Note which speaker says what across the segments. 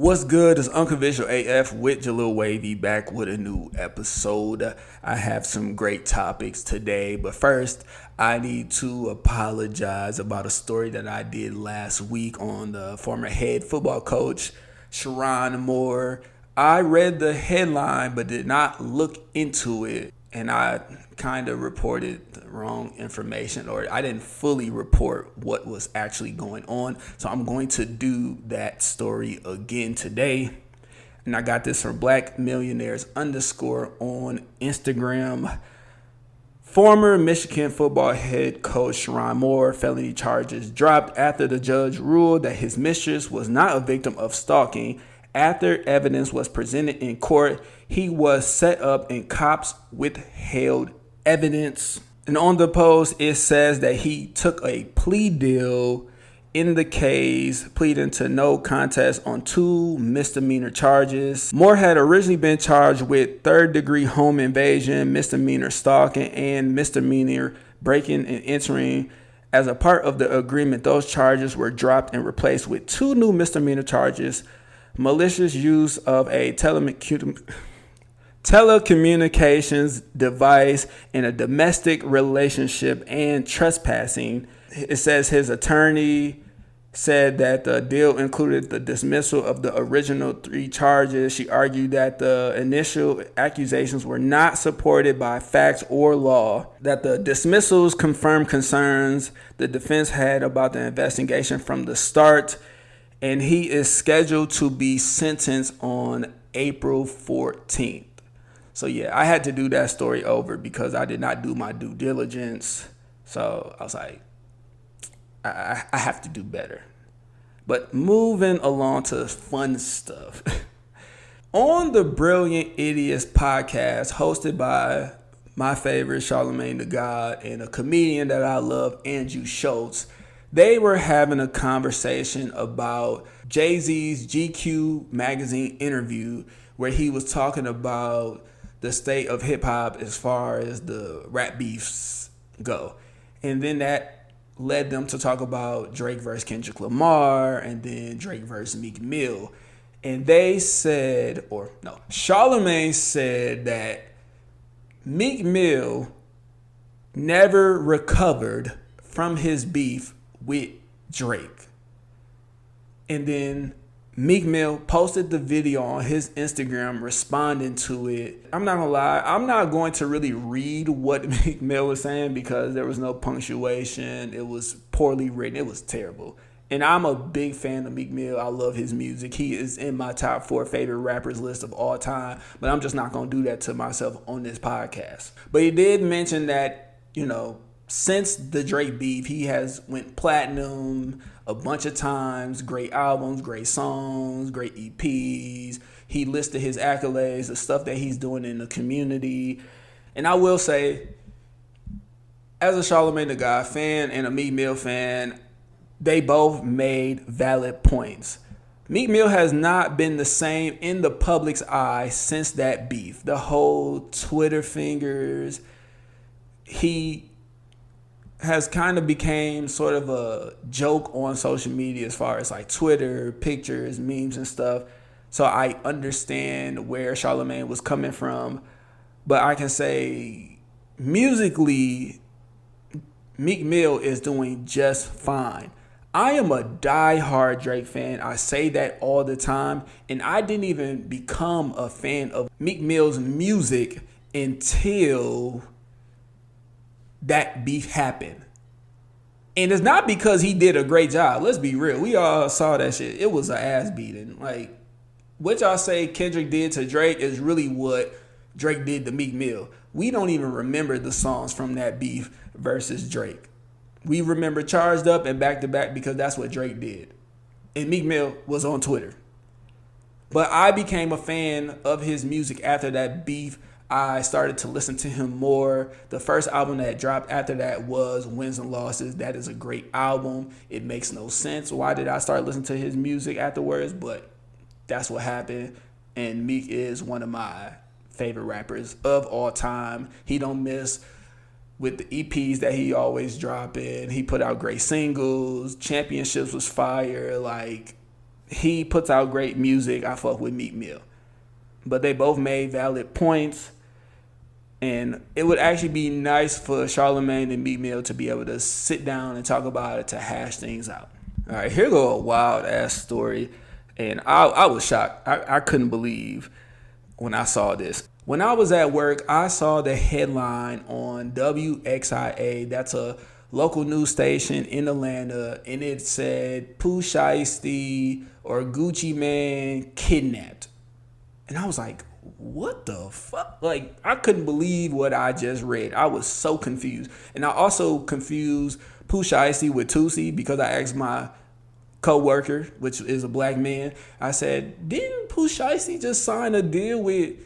Speaker 1: What's good? It's Unconventional AF with Jaleel Wavy back with a new episode. I have some great topics today, but first I need to apologize about a story that I did last week on the former head football coach, Sharon Moore. I read the headline but did not look into it, and I kind of reported the wrong information, or I didn't fully report what was actually going on. So I'm going to do that story again today. And I got this from Black Millionaires _ on Instagram. Former Michigan football head coach Sharon Moore, felony charges dropped after the judge ruled that his mistress was not a victim of stalking. After evidence was presented in court, he was set up and cops withheld evidence. And on the post, it says that he took a plea deal in the case, pleading to no contest on 2 misdemeanor charges. Moore had originally been charged with third-degree home invasion, misdemeanor stalking, and misdemeanor breaking and entering. As a part of the agreement, those charges were dropped and replaced with 2 new misdemeanor charges: malicious use of a telecommunications device in a domestic relationship, and trespassing. It says his attorney said that the deal included the dismissal of the original 3 charges. She argued that the initial accusations were not supported by facts or law, that the dismissals confirmed concerns the defense had about the investigation from the start, and he is scheduled to be sentenced on April 14th. So yeah, I had to do that story over because I did not do my due diligence. So I was like, I have to do better. But moving along to fun stuff. On the Brilliant Idiots podcast, hosted by my favorite Charlamagne the God and a comedian that I love, Andrew Schultz, they were having a conversation about Jay-Z's GQ magazine interview where he was talking about the state of hip-hop as far as the rap beefs go. And then that led them to talk about Drake versus Kendrick Lamar and then Drake versus Meek Mill. And they said, Charlamagne said that Meek Mill never recovered from his beef with Drake. And then Meek Mill posted the video on his Instagram responding to it. I'm not gonna lie, I'm not going to really read what Meek Mill was saying because there was no punctuation. It was poorly written. It was terrible. And I'm a big fan of Meek Mill. I love his music. He is in my top 4 favorite rappers list of all time. But I'm just not gonna do that to myself on this podcast. But he did mention that, since the Drake beef, he has went platinum a bunch of times. Great albums, great songs, great EPs. He listed his accolades, the stuff that he's doing in the community. And I will say, as a Charlamagne the God fan and a Meek Mill fan, they both made valid points. Meek Mill has not been the same in the public's eye since that beef. The whole Twitter fingers, he has kind of became sort of a joke on social media as far as like Twitter, pictures, memes and stuff. So I understand where Charlamagne was coming from. But I can say musically, Meek Mill is doing just fine. I am a diehard Drake fan. I say that all the time. And I didn't even become a fan of Meek Mill's music until that beef happened. And it's not because he did a great job. Let's be real. We all saw that shit. It was an ass beating. Like, what y'all say Kendrick did to Drake is really what Drake did to Meek Mill. We don't even remember the songs from that beef versus Drake. We remember Charged Up and Back to Back because that's what Drake did. And Meek Mill was on Twitter. But I became a fan of his music after that beef. I started to listen to him more. The first album that dropped after that was Wins and Losses. That is a great album. It makes no sense. Why did I start listening to his music afterwards? But that's what happened. And Meek is one of my favorite rappers of all time. He don't miss with the EPs that he always drop in. He put out great singles. Championships was fire. Like, he puts out great music. I fuck with Meek Mill. But they both made valid points. And it would actually be nice for Charlamagne and Meek Mill to be able to sit down and talk about it, to hash things out. All right, here go a wild ass story. And I was shocked. I couldn't believe when I saw this. When I was at work, I saw the headline on WXIA. That's a local news station in Atlanta. And it said, Pooh Shiesty or Gucci Man kidnapped. And I was like, what the fuck? Like, I couldn't believe what I just read. I was so confused. And I also confused Pooh Shiesty with Tootsie, because I asked my co-worker, which is a black man, I said, didn't Pooh Shiesty just sign a deal with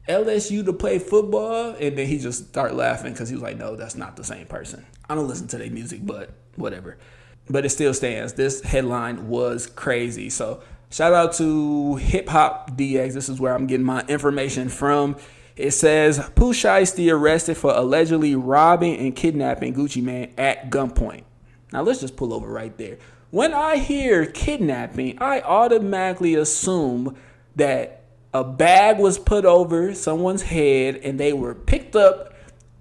Speaker 1: LSU to play football? And then he just started laughing because he was like, no, that's not the same person. I don't listen to their music, but whatever. But it still stands. This headline was crazy. So shout out to Hip Hop DX. This is where I'm getting my information from. It says, Pooh Shiesty arrested for allegedly robbing and kidnapping Gucci Man at gunpoint. Now let's just pull over right there. When I hear kidnapping, I automatically assume that a bag was put over someone's head and they were picked up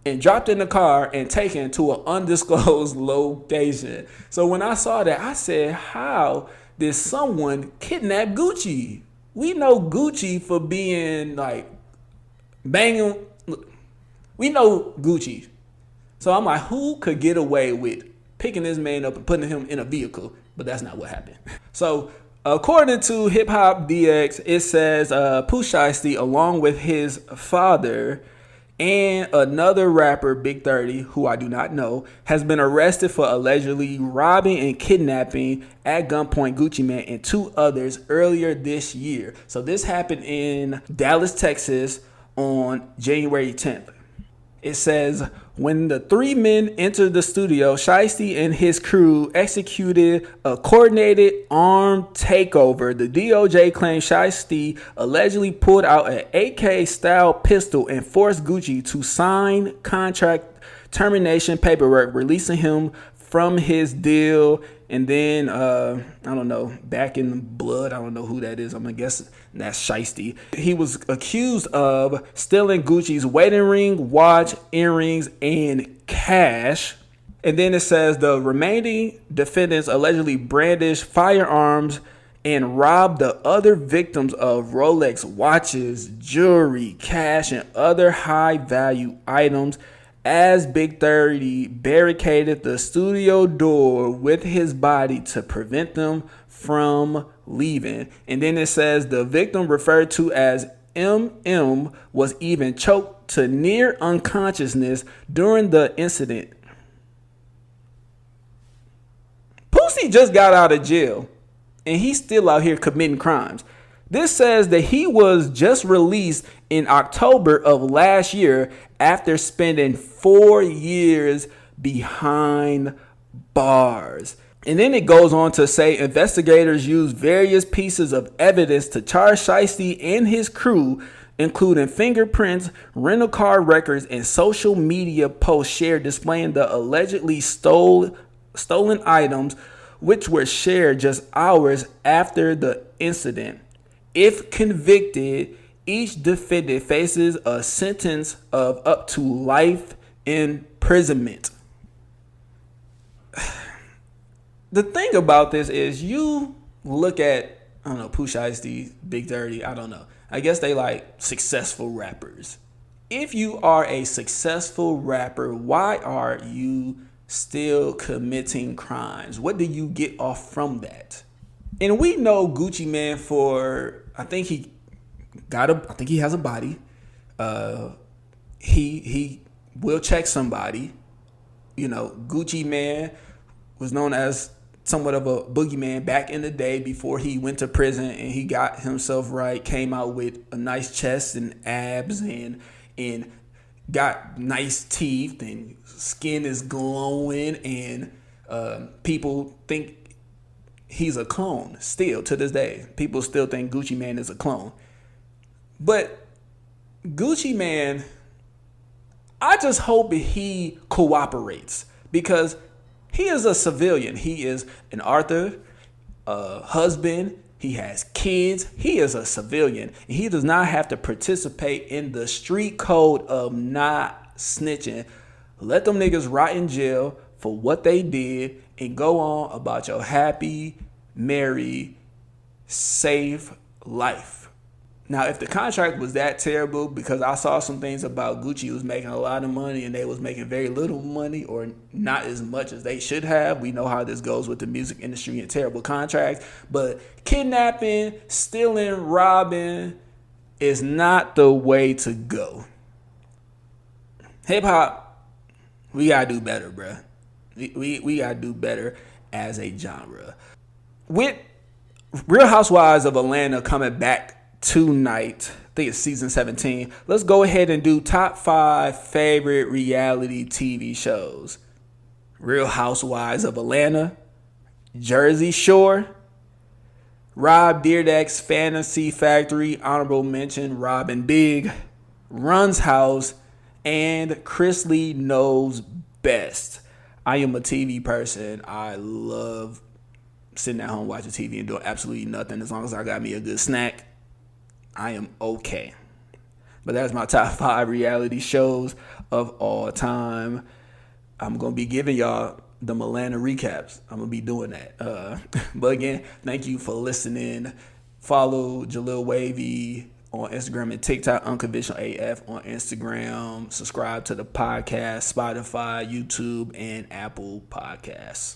Speaker 1: and dropped in the car and taken to an undisclosed location. So when I saw that, I said, how did someone kidnap Gucci? We know Gucci for being like banging. We know Gucci. So I'm like, who could get away with picking this man up and putting him in a vehicle? But that's not what happened. So according to Hip Hop DX, it says Pooh Shiesty, along with his father and another rapper, Big 30, who I do not know, has been arrested for allegedly robbing and kidnapping at gunpoint Gucci Man and two others earlier this year. So this happened in Dallas, Texas on January 10th. It says, when the three men entered the studio, Shiesty and his crew executed a coordinated armed takeover. The DOJ claims Shiesty allegedly pulled out an AK-style pistol and forced Gucci to sign contract termination paperwork, releasing him from his deal. And then, I don't know, Back in Blood, I don't know who that is. I'm going to guess that's Shiesty. He was accused of stealing Gucci's wedding ring, watch, earrings, and cash. And then it says the remaining defendants allegedly brandished firearms and robbed the other victims of Rolex watches, jewelry, cash, and other high-value items, as Big 30 barricaded the studio door with his body to prevent them from leaving. And then it says the victim, referred to as MM, was even choked to near unconsciousness during the incident. Pussy just got out of jail and he's still out here committing crimes. This says that he was just released in October of last year after spending 4 years behind bars. And then it goes on to say investigators used various pieces of evidence to charge Shiesty and his crew, including fingerprints, rental car records, and social media posts shared displaying the allegedly stolen items, which were shared just hours after the incident. If convicted, each defendant faces a sentence of up to life imprisonment. The thing about this is you look at, I don't know, Pooh Shiesty, Big 30, I don't know. I guess they like successful rappers. If you are a successful rapper, why are you still committing crimes? What do you get off from that? And we know Gucci Man for, I think he has a body. He will check somebody. You know, Gucci Man was known as somewhat of a boogeyman back in the day before he went to prison and he got himself right, came out with a nice chest and abs and got nice teeth and skin is glowing and people think he's a clone still to this day. People still think Gucci Man is a clone. But Gucci Man, I just hope he cooperates because he is a civilian. He is an author, a husband. He has kids. He is a civilian. And he does not have to participate in the street code of not snitching. Let them niggas rot in jail for what they did and go on about your happy, merry, safe life. Now, if the contract was that terrible, because I saw some things about Gucci was making a lot of money and they was making very little money or not as much as they should have. We know how this goes with the music industry and terrible contracts. But kidnapping, stealing, robbing is not the way to go. Hip hop, we gotta do better, bruh. We gotta do better as a genre. With Real Housewives of Atlanta coming back tonight, I think it's season 17. Let's go ahead and do top 5 favorite reality TV shows. Real Housewives of Atlanta, Jersey Shore, Rob Dyrdek's Fantasy Factory, honorable mention, Robin Big, Run's House, and Chris Lee Knows Best. I am a TV person. I love sitting at home watching TV and doing absolutely nothing. As long as I got me a good snack, I am okay. But that's my top 5 reality shows of all time. I'm going to be giving y'all the Atlanta recaps. I'm going to be doing that. But again, thank you for listening. Follow Jaleel Wavy on Instagram and TikTok, Unconventional AF on Instagram. Subscribe to the podcast, Spotify, YouTube, and Apple Podcasts.